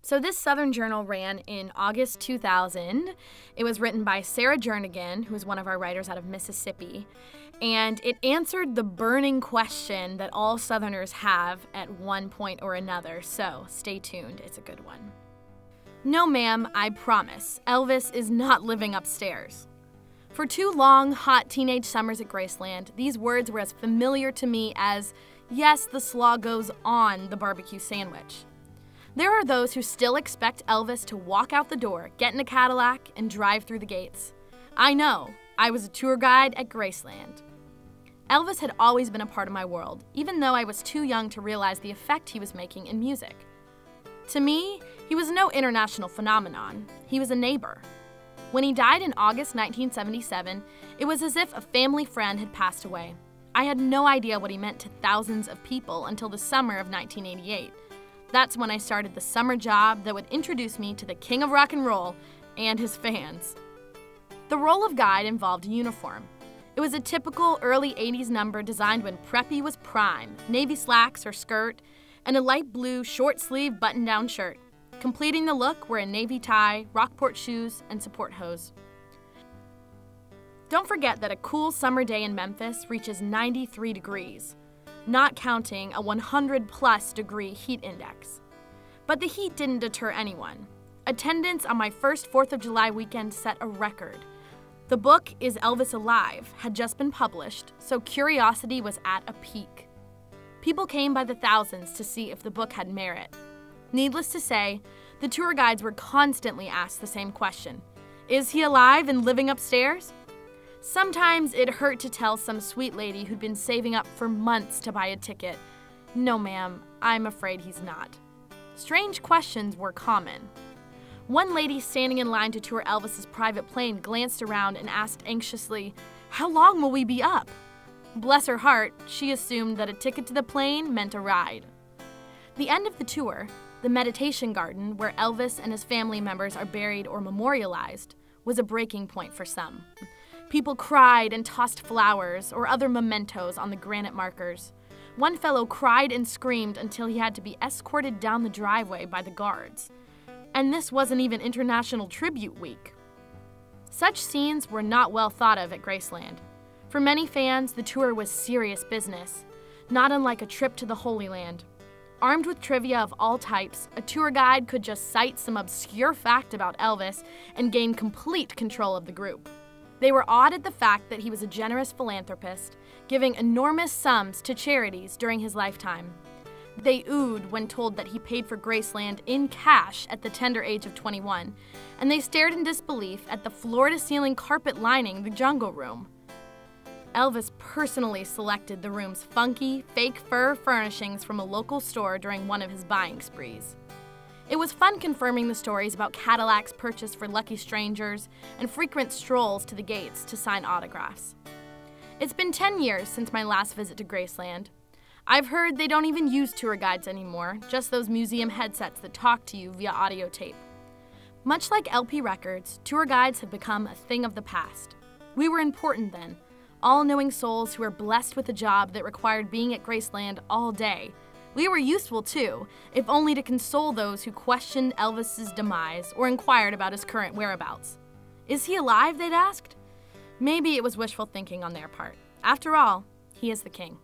So this Southern Journal ran in August 2000. It was written by Sarah Jernigan, who's one of our writers out of Mississippi, and it answered the burning question that all Southerners have at one point or another, so stay tuned, it's a good one. No, ma'am, I promise, Elvis is not living upstairs. For 2 long, hot teenage summers at Graceland, these words were as familiar to me as, yes, the slaw goes on the barbecue sandwich. There are those who still expect Elvis to walk out the door, get in a Cadillac, and drive through the gates. I know. I was a tour guide at Graceland. Elvis had always been a part of my world, even though I was too young to realize the effect he was making in music. To me, he was no international phenomenon. He was a neighbor. When he died in August 1977, it was as if a family friend had passed away. I had no idea what he meant to thousands of people until the summer of 1988. That's when I started the summer job that would introduce me to the king of rock and roll and his fans. The role of guide involved a uniform. It was a typical early 80s number designed when preppy was prime, navy slacks or skirt, and a light blue short-sleeve button-down shirt. Completing the look were a navy tie, Rockport shoes, and support hose. Don't forget that a cool summer day in Memphis reaches 93 degrees. Not counting a 100-plus degree heat index. But the heat didn't deter anyone. Attendance on my first 4th of July weekend set a record. The book, Is Elvis Alive?, had just been published, so curiosity was at a peak. People came by the thousands to see if the book had merit. Needless to say, the tour guides were constantly asked the same question. Is he alive and living upstairs? Sometimes it hurt to tell some sweet lady who'd been saving up for months to buy a ticket, no ma'am, I'm afraid he's not. Strange questions were common. One lady standing in line to tour Elvis's private plane glanced around and asked anxiously, "How long will we be up?" Bless her heart, she assumed that a ticket to the plane meant a ride. The end of the tour, the meditation garden where Elvis and his family members are buried or memorialized, was a breaking point for some. People cried and tossed flowers or other mementos on the granite markers. One fellow cried and screamed until he had to be escorted down the driveway by the guards. And this wasn't even International Tribute Week. Such scenes were not well thought of at Graceland. For many fans, the tour was serious business, not unlike a trip to the Holy Land. Armed with trivia of all types, a tour guide could just cite some obscure fact about Elvis and gain complete control of the group. They were awed at the fact that he was a generous philanthropist, giving enormous sums to charities during his lifetime. They oohed when told that he paid for Graceland in cash at the tender age of 21, and they stared in disbelief at the floor-to-ceiling carpet lining the jungle room. Elvis personally selected the room's funky, fake fur furnishings from a local store during one of his buying sprees. It was fun confirming the stories about Cadillacs purchased for lucky strangers and frequent strolls to the gates to sign autographs. It's been 10 years since my last visit to Graceland. I've heard they don't even use tour guides anymore, just those museum headsets that talk to you via audio tape. Much like LP records, tour guides have become a thing of the past. We were important then, all-knowing souls who were blessed with a job that required being at Graceland all day. We were useful too, if only to console those who questioned Elvis's demise or inquired about his current whereabouts. Is he alive, they'd asked? Maybe it was wishful thinking on their part. After all, he is the king.